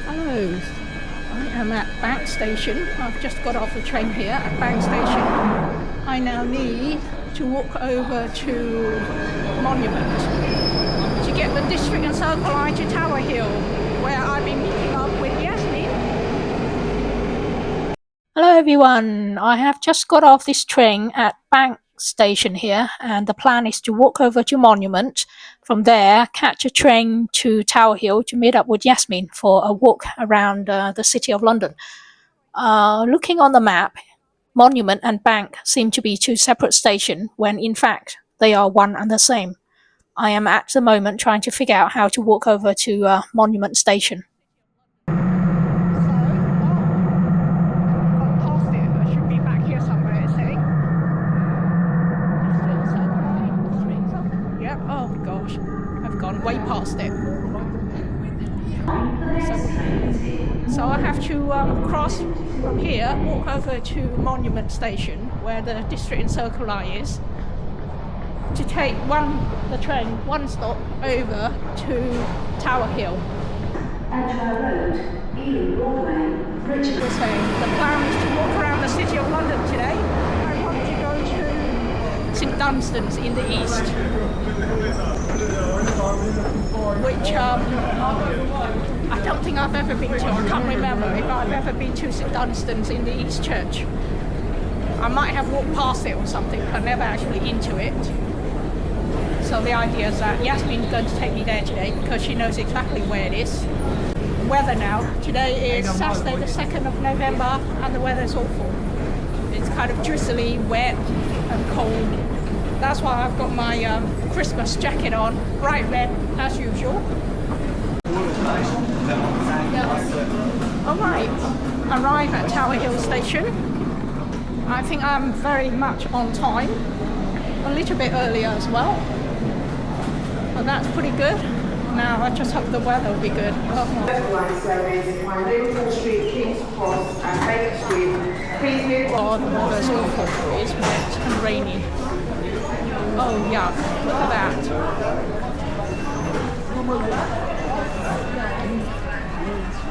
Hello, I am at Bank Station. I've just got off the train here at Bank Station. I now need to walk over to Monument to get the District and Circle line to Tower Hill, where I've been meeting up with Yasmin. Hello everyone, I have just got off this train at Bank Station here, and the plan is to walk over to Monument. From there, catch a train to Tower Hill to meet up with Yasmin for a walk around the City of London. Looking on the map, Monument and Bank seem to be two separate stations, when in fact they are one and the same. I am at the moment trying to figure out how to walk over to Monument Station. Oh gosh, I've gone way past it. So I have to cross from here, walk over to Monument Station, where the District and Circle line is, to take the train one stop over to Tower Hill. The plan is to walk around the City of London today. I want to go to St Dunstan's in the east, which I don't think I've ever been to. I can't remember if I've ever been to St Dunstan's in the East Church. I might have walked past it or something, but never actually into it. So the idea is that Yasmin's going to take me there today because she knows exactly where it is. The weather now, today is Saturday the 2nd of November, and the weather's awful. It's kind of drizzly, wet and cold. That's why I've got my Christmas jacket on, bright red as usual. Alright, arrive at Tower Hill Station. I think I'm very much on time, a little bit earlier as well, and that's pretty good. Now I just hope the weather will be good. Oh, the weather's awful, it's wet and rainy. Oh yeah, look at that.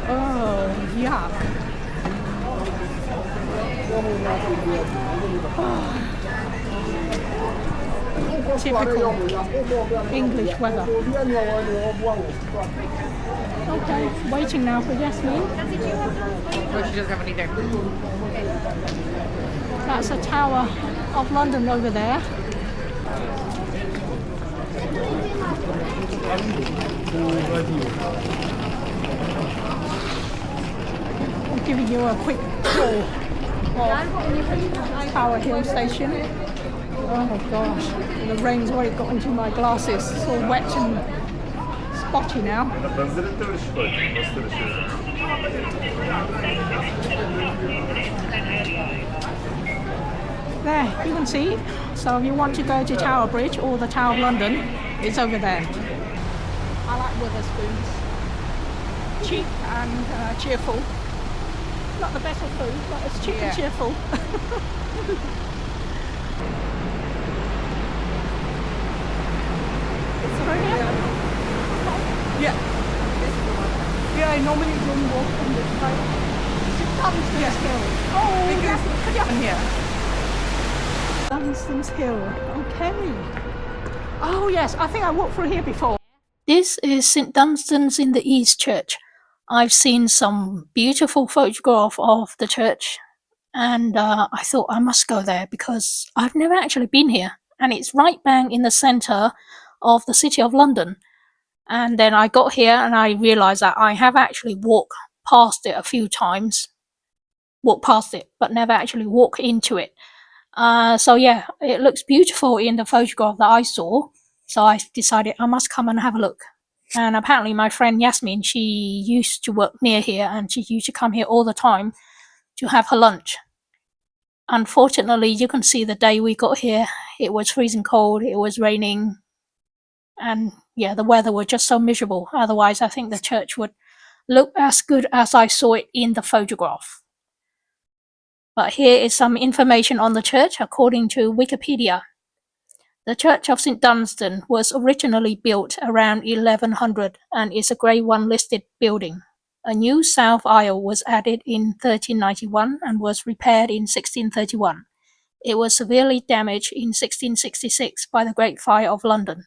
Oh, yuck. Oh. Typical English weather. Okay, waiting now for Yasmin. No, she doesn't have any there. That's a Tower of London over there. I'm giving you a quick tour of Tower Hill Station. Oh my gosh, the rain's already got into my glasses. It's all wet and spotty now. There, you can see it. So if you want to go to Tower Bridge or the Tower of London, it's over there. I like Witherspoons. Cheap and cheerful. Not the best of food, but it's cheap and cheerful. Yeah, I normally don't walk on this side. Dunstan's Hill. Oh, yeah. Dunstan's Hill. Okay. Oh yes, I think I walked through here before. This is St Dunstan's in the East Church. I've seen some beautiful photograph of the church, and I thought I must go there because I've never actually been here, and it's right bang in the centre of the City of London. And then I got here and I realised that I have actually walked past it a few times. Walked past it, but never actually walked into it. So yeah, it looks beautiful in the photograph that I saw. So I decided I must come and have a look. And apparently my friend Yasmin, she used to work near here and she used to come here all the time to have her lunch. Unfortunately, you can see the day we got here, it was freezing cold, it was raining. And yeah, the weather was just so miserable. Otherwise, I think the church would look as good as I saw it in the photograph. But here is some information on the church according to Wikipedia. The Church of St Dunstan was originally built around 1100 and is a Grade 1 listed building. A new south aisle was added in 1391 and was repaired in 1631. It was severely damaged in 1666 by the Great Fire of London.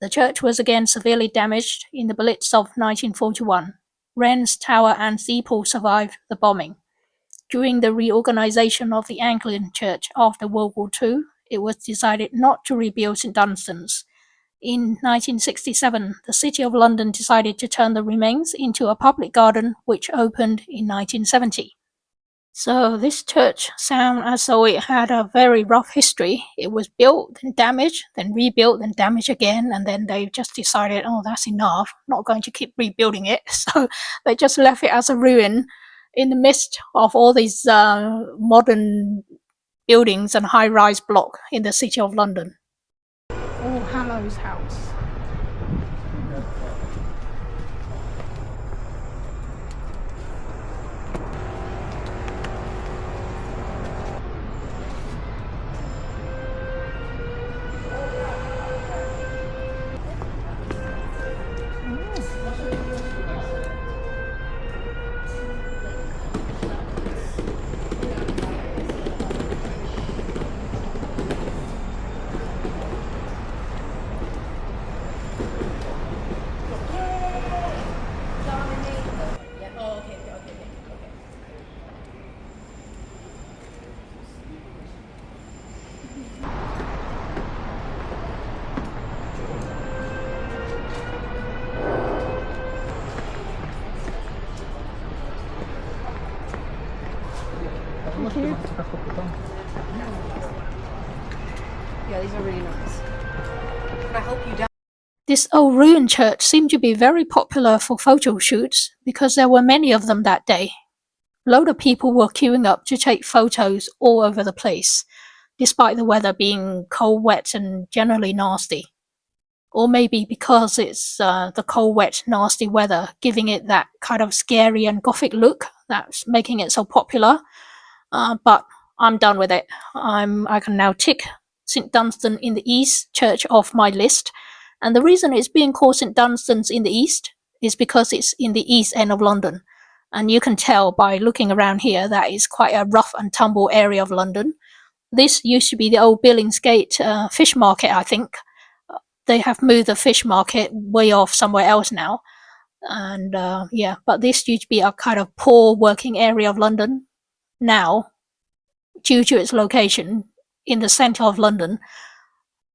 The church was again severely damaged in the Blitz of 1941. Wren's tower and steeple survived the bombing. During the reorganisation of the Anglican Church after World War II, it was decided not to rebuild St Dunstan's. In 1967, the City of London decided to turn the remains into a public garden, which opened in 1970. So this church sounds as though it had a very rough history. It was built, then damaged, then rebuilt, then damaged again, and then they just decided, oh, that's enough, not going to keep rebuilding it. So they just left it as a ruin in the midst of all these modern buildings and high-rise block in the City of London. All Hallows House. Yeah, these are really nice. Can I help you down? This old ruined church seemed to be very popular for photo shoots because there were many of them that day. A load of people were queuing up to take photos all over the place, despite the weather being cold, wet, and generally nasty. Or maybe because it's the cold, wet, nasty weather giving it that kind of scary and gothic look that's making it so popular. But I'm done with it. I can now tick St Dunstan in the East Church off my list. And the reason it's being called St Dunstan's in the East is because it's in the east end of London. And you can tell by looking around here that it's quite a rough and tumble area of London. This used to be the old Billingsgate fish market, I think. They have moved the fish market way off somewhere else now. And yeah, but this used to be a kind of poor working area of London. Now, due to its location in the centre of London,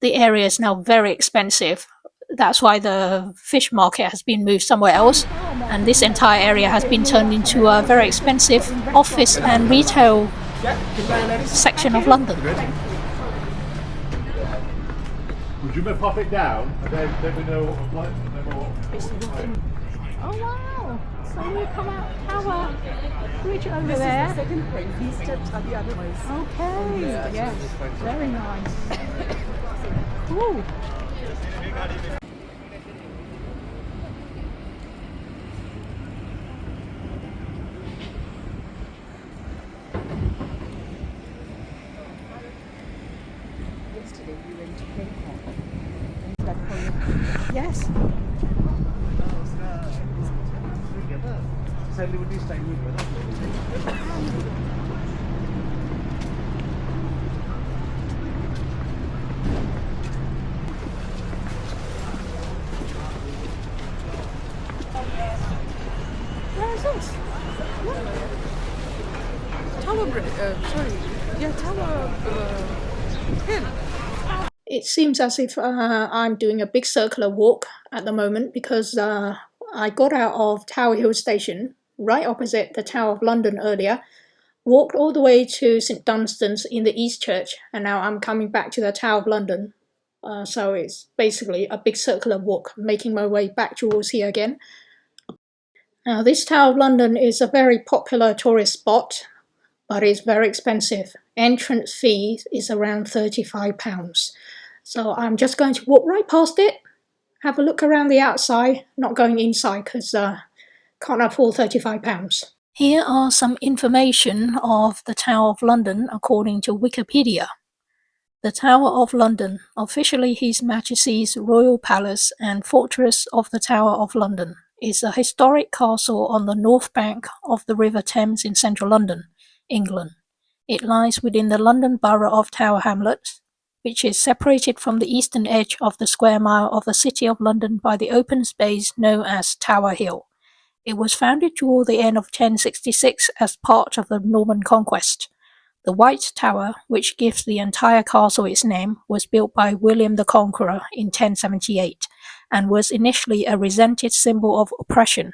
the area is now very expensive. That's why the fish market has been moved somewhere else, and this entire area has been turned into a very expensive office and retail section of London. Would you pop it down and then we know what? Oh wow! So we come out Tower Bridge over there. The second thing. These steps are the other ways. Okay, yes, very nice. Cool. Yesterday we went to Borough. Yes. Where is this? Tower Bridge. Tower Hill. It seems as if I'm doing a big circular walk at the moment because I got out of Tower Hill Station, right opposite the Tower of London earlier, walked all the way to St Dunstan's in the East Church, and now I'm coming back to the Tower of London. So it's basically a big circular walk, making my way back towards here again. Now this Tower of London is a very popular tourist spot, but it's very expensive. Entrance fee is around £35. So I'm just going to walk right past it, have a look around the outside, not going inside because can't afford £35. Here are some information of the Tower of London according to Wikipedia. The Tower of London, officially His Majesty's Royal Palace and Fortress of the Tower of London, is a historic castle on the north bank of the River Thames in central London, England. It lies within the London Borough of Tower Hamlets, which is separated from the eastern edge of the square mile of the City of London by the open space known as Tower Hill. It was founded toward the end of 1066 as part of the Norman conquest. The White Tower, which gives the entire castle its name, was built by William the Conqueror in 1078 and was initially a resented symbol of oppression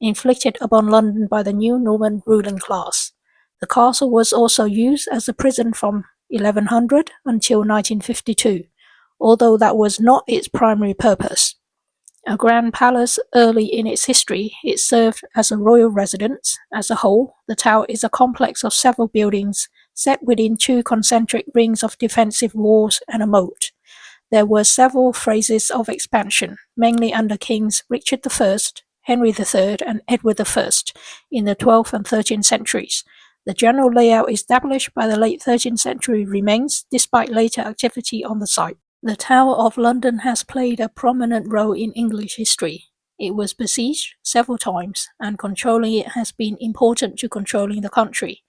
inflicted upon London by the new Norman ruling class. The castle was also used as a prison from 1100 until 1952, although that was not its primary purpose. A grand palace early in its history, it served as a royal residence. As a whole, the tower is a complex of several buildings set within two concentric rings of defensive walls and a moat. There were several phases of expansion, mainly under Kings Richard I, Henry III, and Edward I in the 12th and 13th centuries. The general layout established by the late 13th century remains, despite later activity on the site. The Tower of London has played a prominent role in English history. It was besieged several times, and controlling it has been important to controlling the country.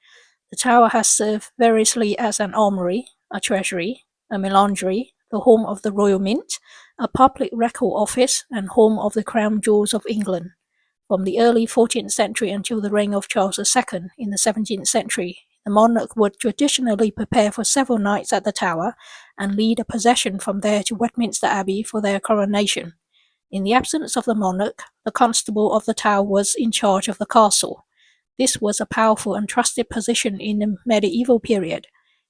The tower has served variously as an armory, a treasury, a menagerie, the home of the Royal Mint, a public record office, and home of the crown jewels of England. From the early 14th century until the reign of Charles II in the 17th century, the monarch would traditionally prepare for several nights at the tower and lead a procession from there to Westminster Abbey for their coronation. In the absence of the monarch, the constable of the tower was in charge of the castle. This was a powerful and trusted position in the medieval period.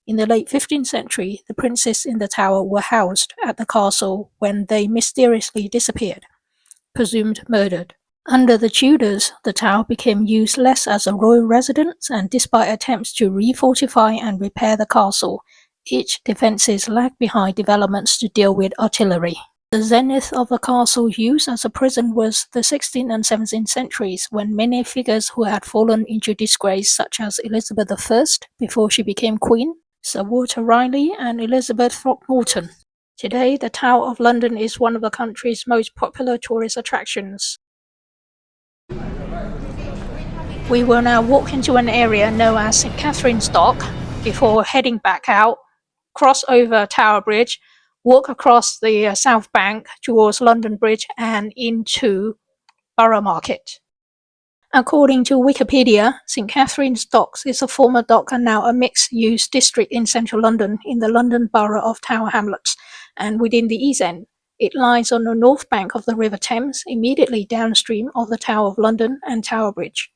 In the late 15th century, the princes in the tower were housed at the castle when they mysteriously disappeared, presumed murdered. Under the Tudors, the tower became used less as a royal residence, and despite attempts to refortify and repair the castle, its defences lagged behind developments to deal with artillery. The zenith of the castle's use as a prison was the 16th and 17th centuries, when many figures who had fallen into disgrace, such as Elizabeth I before she became queen, Sir Walter Raleigh, and Elizabeth Throckmorton. Today, the Tower of London is one of the country's most popular tourist attractions. We will now walk into an area known as St Catherine's Dock before heading back out, cross over Tower Bridge, walk across the South Bank towards London Bridge and into Borough Market. According to Wikipedia, St Catherine's Docks is a former dock and now a mixed-use district in central London in the London Borough of Tower Hamlets and within the East End. It lies on the north bank of the River Thames, immediately downstream of the Tower of London and Tower Bridge.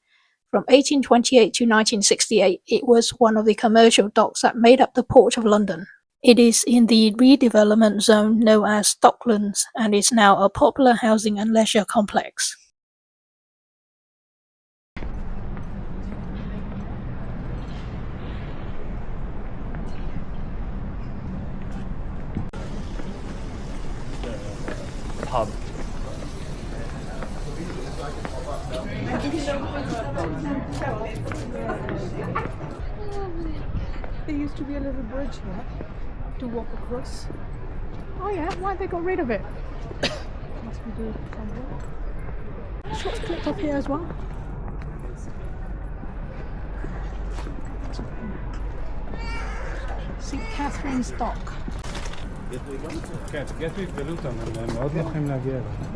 From 1828 to 1968, it was one of the commercial docks that made up the Port of London. It is in the redevelopment zone known as Docklands and is now a popular housing and leisure complex. Pub. There used to be a little bridge here to walk across. Oh yeah, why they got rid of it? Must be doing somewhere. Shots clipped up here as well. St Catherine's Dock. כן, תגעת והתגלו אותם, הם מאוד נוחים להגיע אליהם.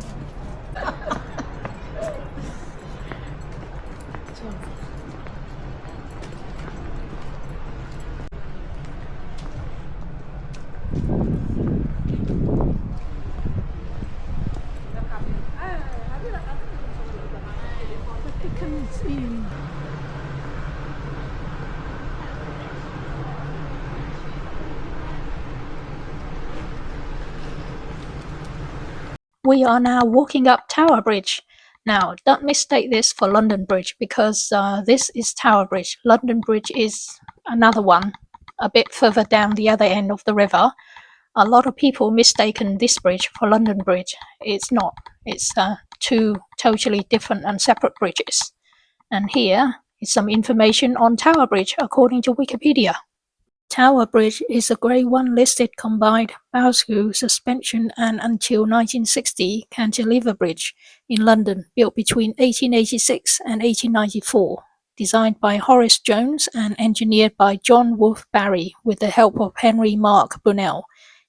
We are now walking up Tower Bridge. Now, don't mistake this for London Bridge because this is Tower Bridge. London Bridge is another one, a bit further down the other end of the river. A lot of people mistaken this bridge for London Bridge. It's not. It's two totally different and separate bridges. And here is some information on Tower Bridge according to Wikipedia. Tower Bridge is a Grade 1 listed combined bow-screw suspension and until 1960 cantilever bridge in London, built between 1886 and 1894, designed by Horace Jones and engineered by John Wolfe Barry with the help of Henry Mark Brunel.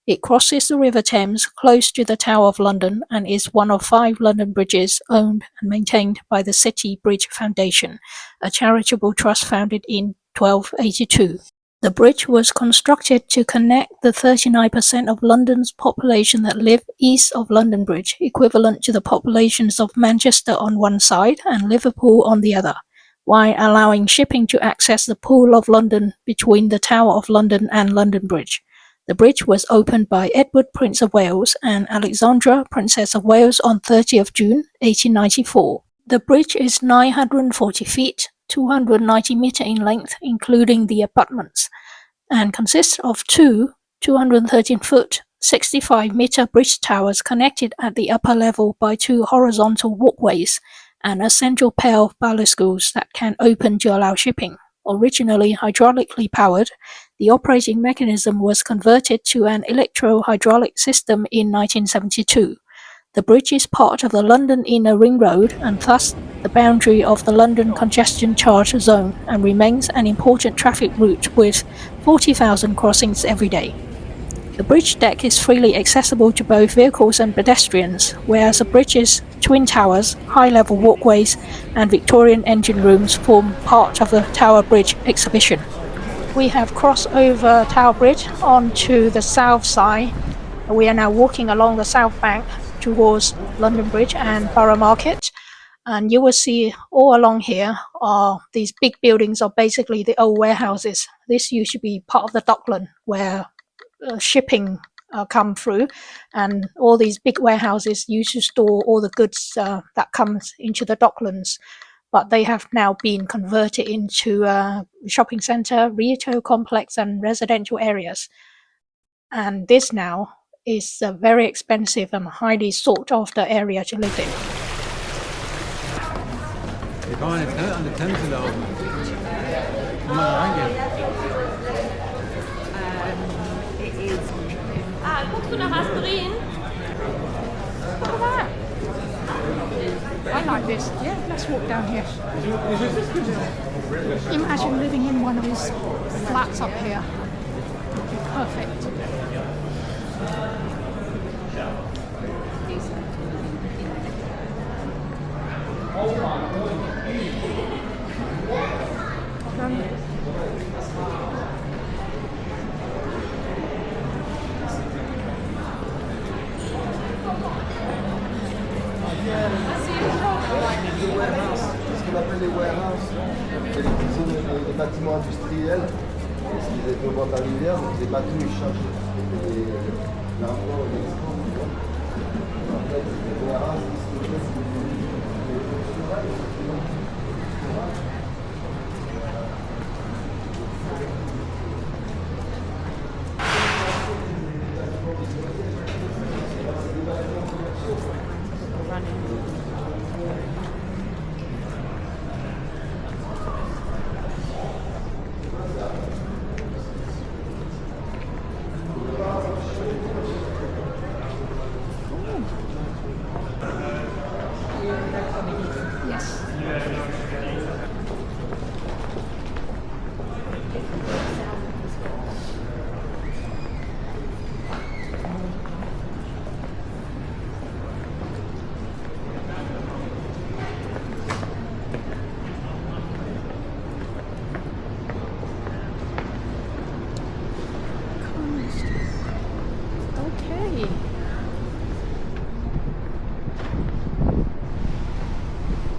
It crosses the River Thames close to the Tower of London and is one of 5 London bridges owned and maintained by the City Bridge Foundation, a charitable trust founded in 1282. The bridge was constructed to connect the 39% of London's population that live east of London Bridge, equivalent to the populations of Manchester on one side and Liverpool on the other, while allowing shipping to access the Pool of London between the Tower of London and London Bridge. The bridge was opened by Edward, Prince of Wales, and Alexandra, Princess of Wales on 30th June 1894. The bridge is 940 feet, 290 meter in length, including the abutments, and consists of two 213-foot, 65-meter bridge towers connected at the upper level by 2 horizontal walkways and a central pair of balustrades that can open to allow shipping. Originally hydraulically powered, the operating mechanism was converted to an electro-hydraulic system in 1972. The bridge is part of the London Inner Ring Road and thus the boundary of the London Congestion Charge Zone and remains an important traffic route with 40,000 crossings every day. The bridge deck is freely accessible to both vehicles and pedestrians, whereas the bridge's twin towers, high-level walkways, and Victorian engine rooms form part of the Tower Bridge exhibition. We have crossed over Tower Bridge onto the south side. We are now walking along the south bank towards London Bridge and Borough Market, and you will see all along here are these big buildings are basically the old warehouses. This used to be part of the Dockland where shipping come through, and all these big warehouses used to store all the goods that comes into the Docklands, but they have now been converted into a shopping centre, retail complex and residential areas. And this now is a very expensive and highly sought after area to live in. Wir fahren jetzt an der Themse laufen. Kann man reingehen? It is. Guckst du nach Aspirin? Look at that. I like this. Yeah, let's walk down here. Imagine living in one of these flats up here. It'd be perfect. Ce qu'on appelle les warehouses, c'est les cuisines, les bâtiments industriels, parce qu'ils étaient au bord de la rivière, donc les bateaux ils chargent l'argent et l'export. En fait, les warehouses, Yes. Okay.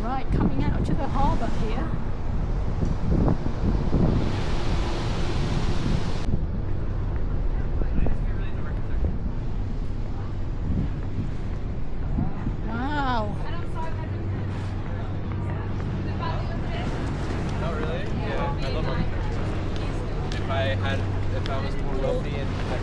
Right, coming out to the harbour here. Wow. Not really. Yeah, I love them. If I was more wealthy and like,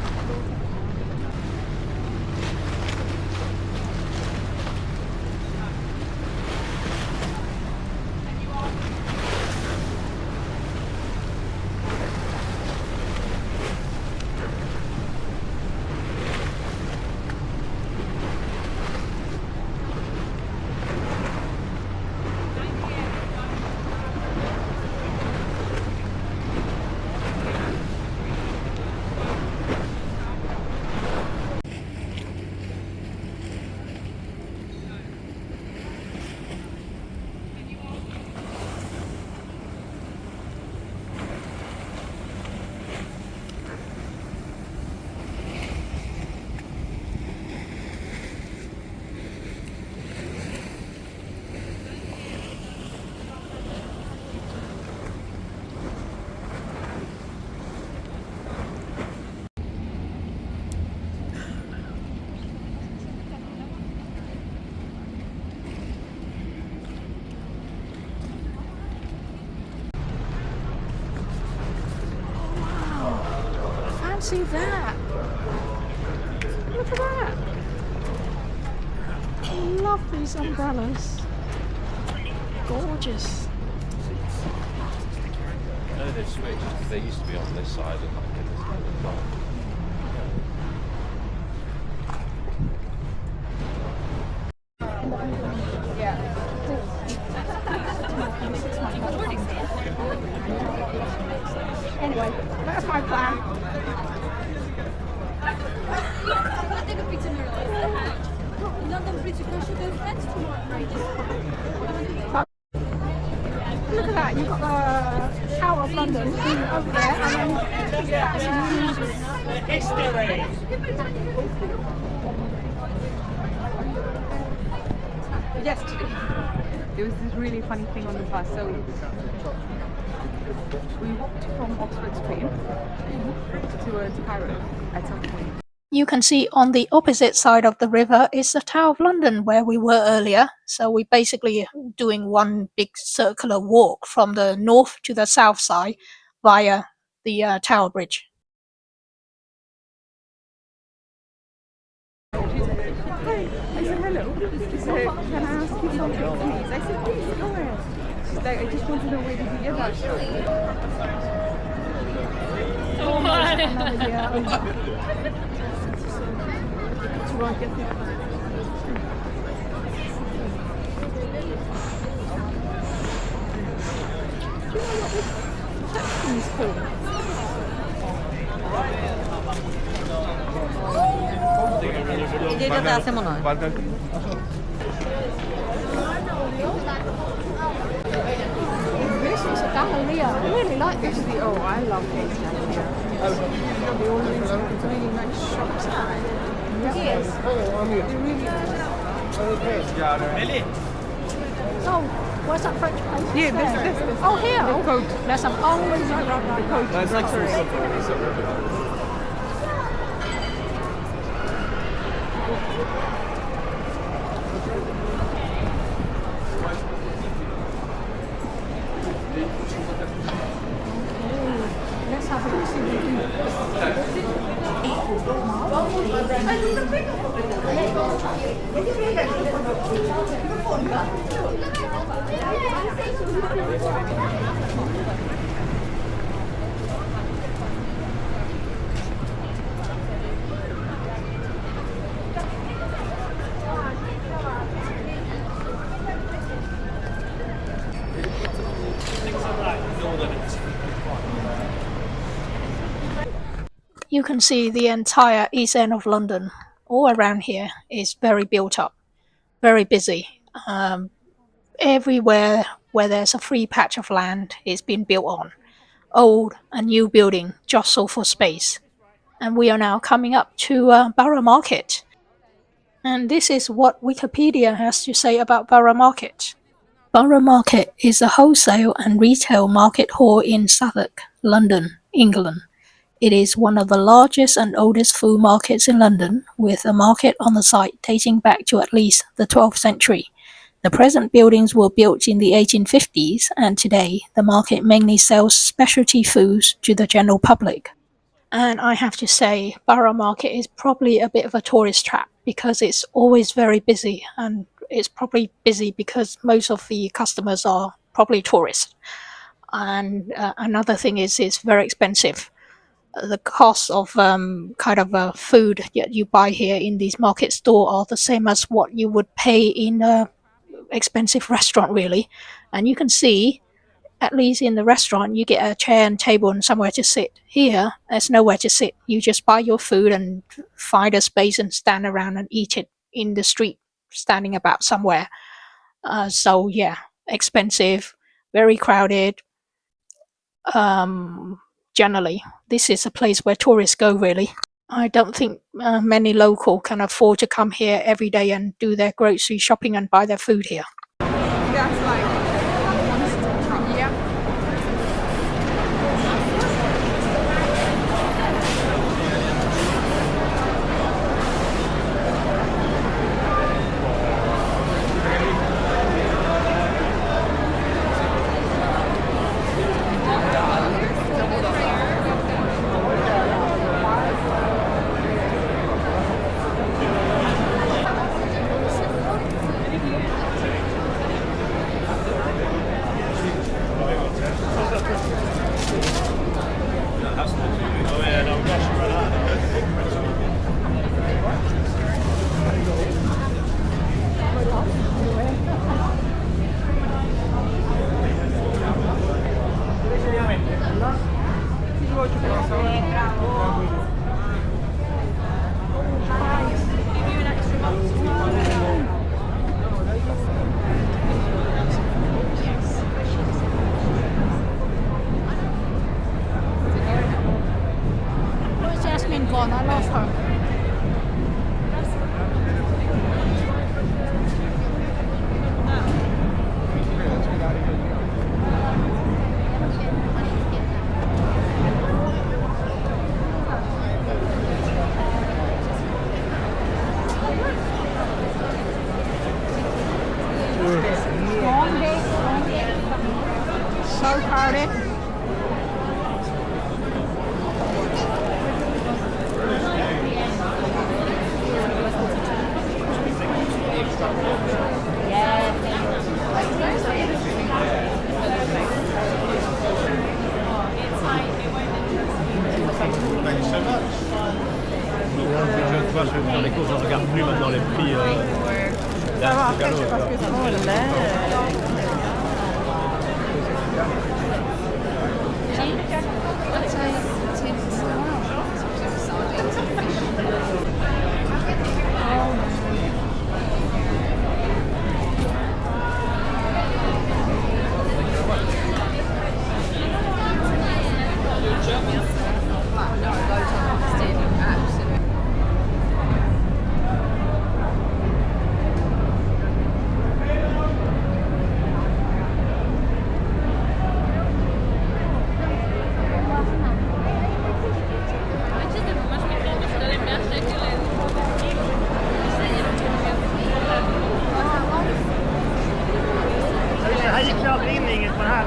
see that. Look at that. I love these umbrellas. Gorgeous. No, they've switched. They used to be on this side and like this side. Anyway, that's my plan. Look at that, you've got the Tower of London over there, and Yesterday, there was this really funny thing on the bus. So we walked from Oxford Street towards Cairo at some point. you can see on the opposite side of the river is the Tower of London where we were earlier. So we're basically doing one big circular walk from the north to the south side via the Tower Bridge. I said, hello. She said, can I ask you something, please? I said, please, go ahead. She's like, I just want to know where did you get that shirt? This is a galleria. I really like this. Oh, I love things like here. They always have really nice shops. Yes. They really nice. Oh, where's that French place? Yeah, There. this. Oh, here. The coat. There's some. Oh, right. Coat. That's like some Let's have a look. You can see the entire east end of London, all around here, is very built up, very busy. Everywhere where there's a free patch of land is being built on. Old and new building jostle for space. And we are now coming up to Borough Market. And this is what Wikipedia has to say about Borough Market. Borough Market is a wholesale and retail market hall in Southwark, London, England. It is one of the largest and oldest food markets in London, with a market on the site dating back to at least the 12th century. The present buildings were built in the 1850s, and today the market mainly sells specialty foods to the general public. And I have to say, Borough Market is probably a bit of a tourist trap because it's always very busy, and it's probably busy because most of the customers are probably tourists. And another thing is it's very expensive. The cost of food that you buy here in these market store are the same as what you would pay in a expensive restaurant, really. And you can see, at least in the restaurant, you get a chair and table and somewhere to sit. Here, there's nowhere to sit. You just buy your food and find a space and stand around and eat it in the street, standing about somewhere. So yeah, expensive, very crowded. Generally, this is a place where tourists go, really. I don't think many local can afford to come here every day and do their grocery shopping and buy their food here. That's like one stop. Yeah. So crowded. Moi, je vais faire les courses, je regarde plus maintenant les prix. Après, c'est parce que sinon, le lait. Här gick det aldrig in inget på det här.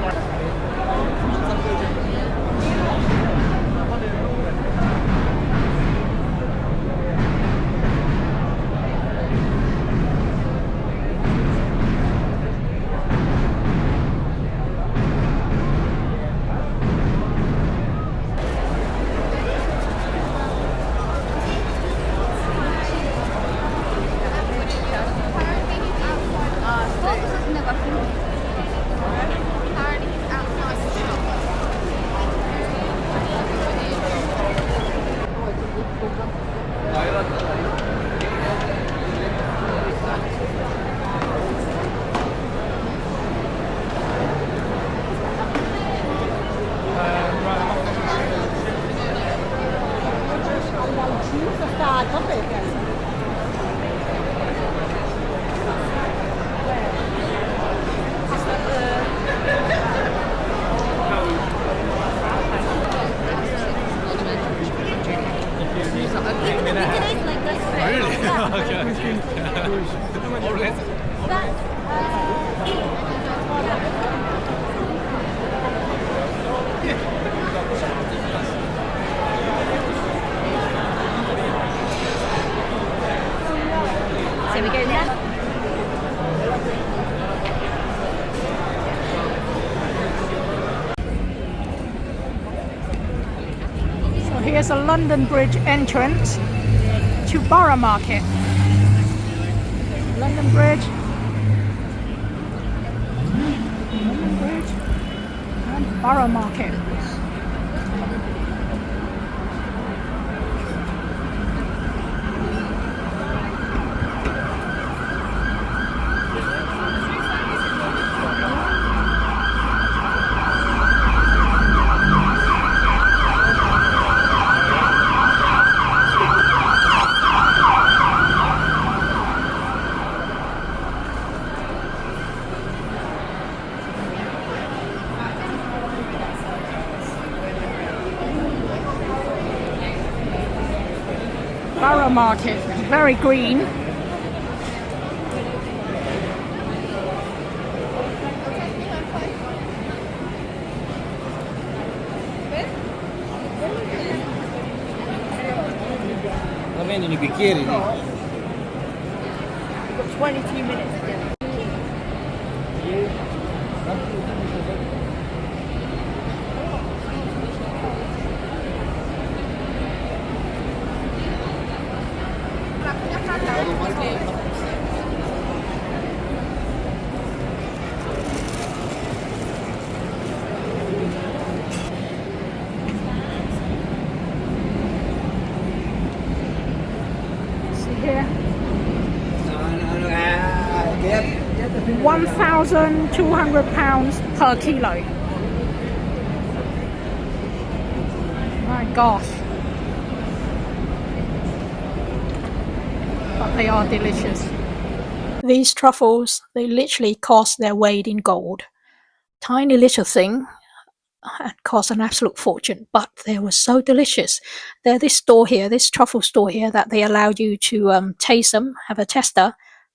So here's a London Bridge entrance to Borough Market. London Bridge. London Bridge and Borough Market. Borough Market, very green. Va bene i bicchieri lì. 22 minutes. See here. £1,200 per kilo. My gosh. But they are delicious. These truffles, they literally cost their weight in gold. Tiny little thing and cost an absolute fortune, but they were so delicious. There's this store here, this truffle store here, that they allowed you to taste them, have a tester,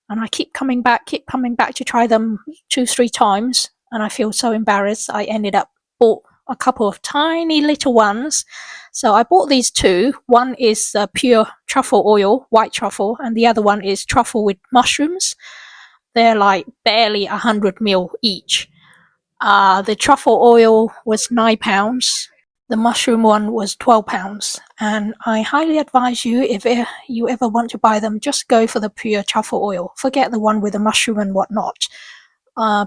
and I keep coming back to try them 2-3 times. and I feel so embarrassed. I ended up bought a couple of tiny little ones. So I bought these two. One is pure truffle oil, white truffle, and the other one is truffle with mushrooms. They're like barely 100 ml each. The truffle oil was £9. The mushroom one was £12. And I highly advise you, if you ever want to buy them, just go for the pure truffle oil. Forget the one with the mushroom and whatnot.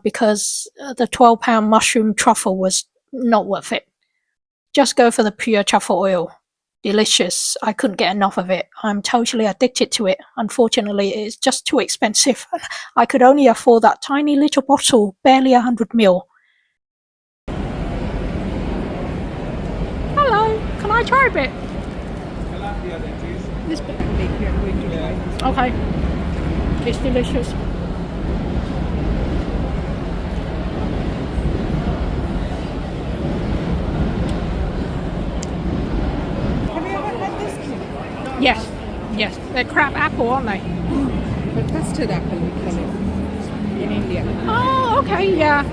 Because the £12 mushroom truffle was not worth it. Just go for the pure truffle oil. Delicious. I couldn't get enough of it. I'm totally addicted to it. Unfortunately, it's just too expensive. I could only afford that tiny little bottle, barely 100 ml. Hello, can I try a bit? This bit. Okay. It's delicious. Have you ever had this kid? Yes, yes. They're crab apple, aren't they? The custard apple, we call it in India. Oh, okay, yeah.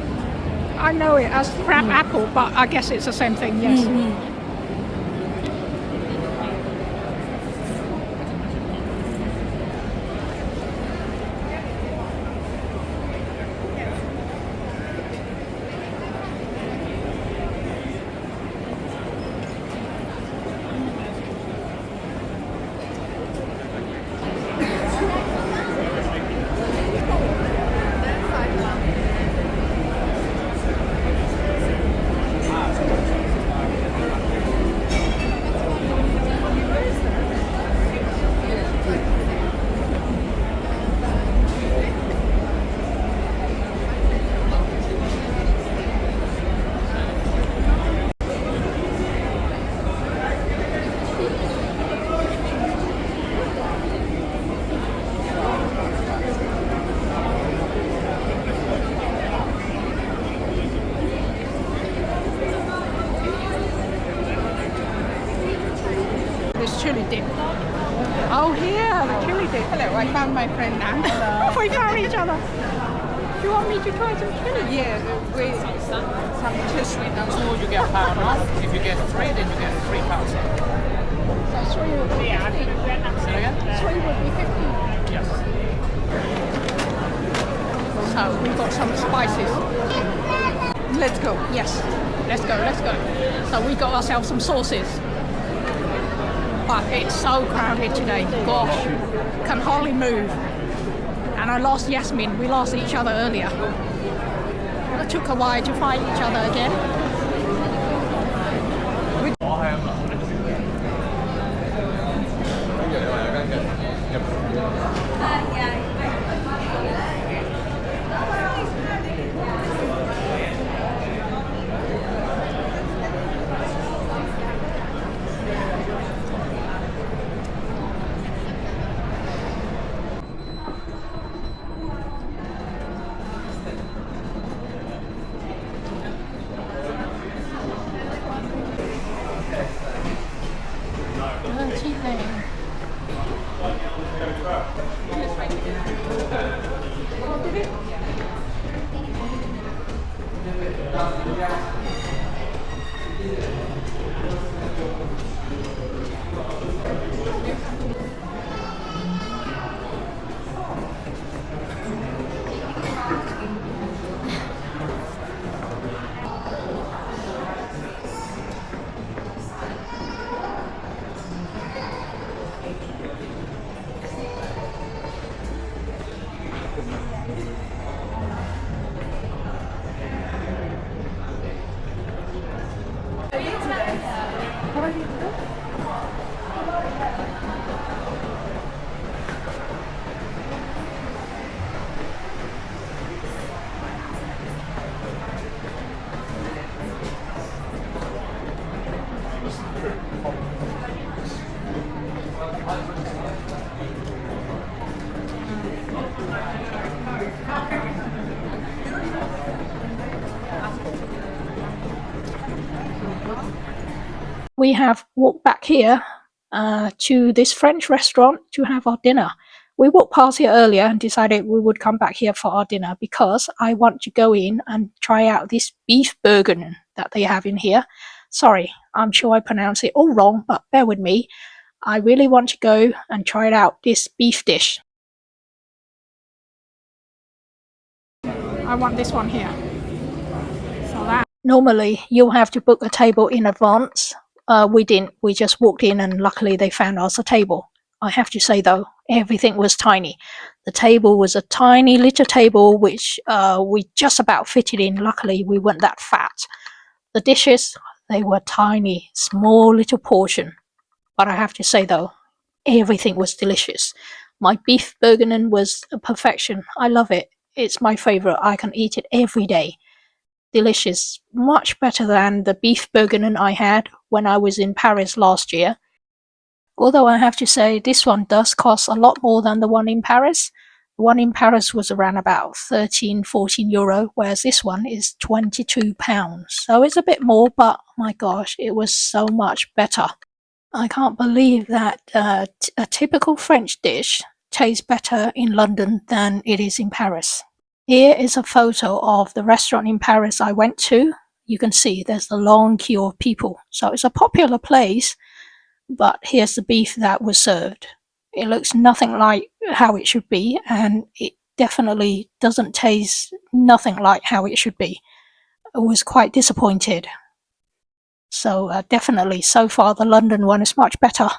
I know it as crab apple, but I guess it's the same thing, yes. This chili dip. Oh, here, the chili dip. Hello, I found my friend Nan. We found each other. Do you want me to try some chili? Yeah, we some chili. Two, you get £1 off. If you get three, then you get £3 off. Three would be 50. Say it again? Three would be 50. Yes. So we've got some spices. Let's go. Yes, let's go, let's go. So we got ourselves some sauces. But it's so crowded today. Gosh, can hardly move. And I lost Yasmin. We lost each other earlier. It took a while to find each other again. Dirty thing. We have walked back here to this French restaurant to have our dinner. We walked past here earlier and decided we would come back here for our dinner because I want to go in and try out this beef bourguignon that they have in here. Sorry, I'm sure I pronounced it all wrong, but bear with me. I really want to go and try it out, this beef dish. I want this one here. So that normally you'll have to book a table in advance. We didn't. We just walked in and luckily they found us a table. I have to say though, everything was tiny. The table was a tiny little table which we just about fitted in. Luckily we weren't that fat. The dishes, they were tiny, small little portion. But I have to say though, everything was delicious. My beef bourguignon was a perfection. I love it. It's my favourite. I can eat it every day. Delicious. Much better than the beef bourguignon I had when I was in Paris last year. Although I have to say this one does cost a lot more than the one in Paris. The one in Paris was around about 13–14 euro, whereas this one is £22. So it's a bit more, but my gosh, it was so much better. I can't believe that a typical French dish tastes better in London than it is in Paris. Here is a photo of the restaurant in Paris I went to. You can see there's a long queue of people. So it's a popular place, but here's the beef that was served. It looks nothing like how it should be, and it definitely doesn't taste nothing like how it should be. I was quite disappointed. So definitely, so far the London one is much better.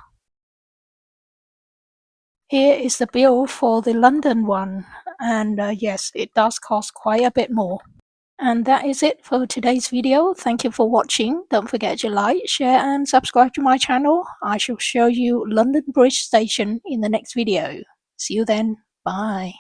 Here is the bill for the London one, and yes, it does cost quite a bit more. And that is it for today's video. Thank you for watching. Don't forget to like, share and subscribe to my channel. I shall show you London Bridge Station in the next video. See you then. Bye.